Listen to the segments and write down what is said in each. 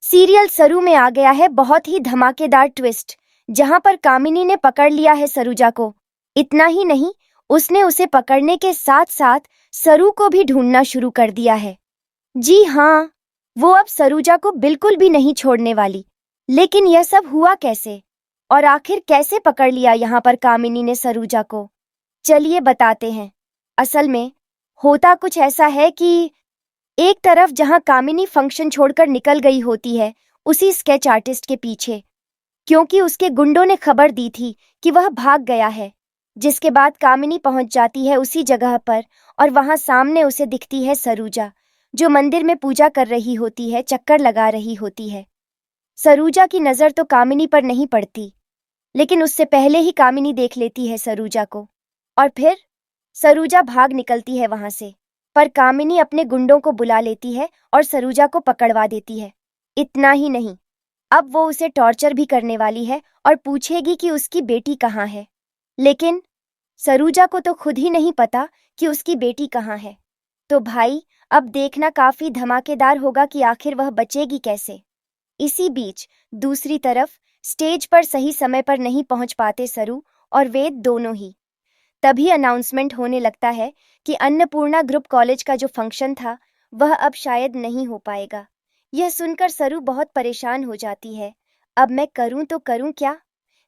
Serial सरू में आ गया है बहुत ही धमाकेदार ट्विस्ट, जहां पर कामिनी ने पकड़ लिया है सरूजा को। इतना ही नहीं, उसने उसे पकड़ने के साथ साथ सरू को भी ढूंढना शुरू कर दिया है। जी हाँ, वो अब सरूजा को बिल्कुल भी नहीं छोड़ने वाली। लेकिन यह सब हुआ कैसे, और आखिर कैसे पकड़ लिया यहाँ पर कामिनी ने सरूजा को? चलिए बताते हैं। असल में होता कुछ ऐसा है कि एक तरफ जहां कामिनी फंक्शन छोड़कर निकल गई होती है, उसी स्केच आर्टिस्ट के पीछे, क्योंकि उसके गुंडों ने खबर दी थी कि वह भाग गया है। जिसके बाद कामिनी पहुंच जाती है उसी जगह पर, और वहां सामने उसे दिखती है सरूजा, जो मंदिर में पूजा कर रही होती है, चक्कर लगा रही होती है। सरूजा की नज़र तो कामिनी पर नहीं पड़ती, लेकिन उससे पहले ही कामिनी देख लेती है सरूजा को, और फिर सरूजा भाग निकलती है वहां से। पर कामिनी अपने गुंडों को बुला लेती है और सरूजा को पकड़वा देती है। इतना ही नहीं, अब वो उसे टॉर्चर भी करने वाली है और पूछेगी कि उसकी बेटी कहाँ है। लेकिन सरूजा को तो खुद ही नहीं पता कि उसकी बेटी कहाँ है। तो भाई, अब देखना काफी धमाकेदार होगा कि आखिर वह बचेगी कैसे। इसी बीच दूसरी तरफ स्टेज पर सही समय पर नहीं पहुंच पाते सरू और वेद दोनों ही। तभी अनाउंसमेंट होने लगता है कि अन्नपूर्णा ग्रुप कॉलेज का जो फंक्शन था, वह अब शायद नहीं हो पाएगा। यह सुनकर सरू बहुत परेशान हो जाती है। अब मैं करूं तो करूं क्या?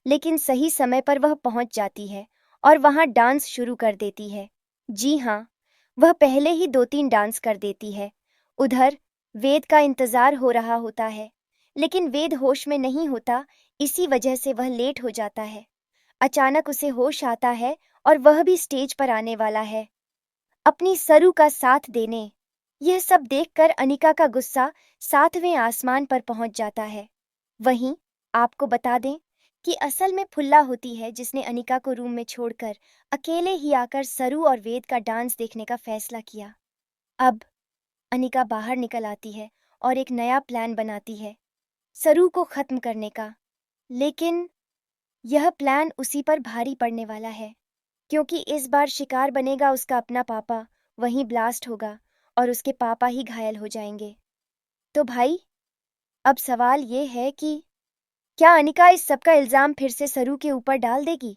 लेकिन सही समय पर वह पहुंच जाती है और वहां डांस शुरू कर देती है। जी हाँ, वह पहले ही 2-3 डांस कर देती है। उधर वेद का इंतजार हो रहा होता है, लेकिन वेद होश में नहीं होता, इसी वजह से वह लेट हो जाता है। अचानक उसे होश आता है और वह भी स्टेज पर आने वाला है, अपनी सरू का साथ देने। यह सब देखकर अनिका का गुस्सा 7वें आसमान पर पहुंच जाता है। वहीं आपको बता दें कि असल में फुल्ला होती है जिसने अनिका को रूम में छोड़कर अकेले ही आकर सरू और वेद का डांस देखने का फैसला किया। अब अनिका बाहर निकल आती है और एक नया प्लान बनाती है सरू को खत्म करने का। लेकिन यह प्लान उसी पर भारी पड़ने वाला है, क्योंकि इस बार शिकार बनेगा उसका अपना पापा। वहीं ब्लास्ट होगा और उसके पापा ही घायल हो जाएंगे। तो भाई, अब सवाल ये है कि क्या अनिका इस सब का इल्जाम फिर से सरू के ऊपर डाल देगी,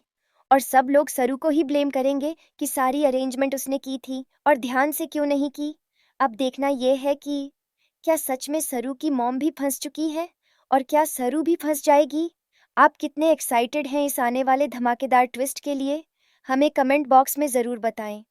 और सब लोग सरू को ही ब्लेम करेंगे कि सारी अरेंजमेंट उसने की थी और ध्यान से क्यों नहीं की? अब देखना यह है कि क्या सच में सरू की मॉम भी फंस चुकी है, और क्या सरू भी फंस जाएगी? आप कितने एक्साइटेड हैं इस आने वाले धमाकेदार ट्विस्ट के लिए? हमें कमेंट बॉक्स में ज़रूर बताएं।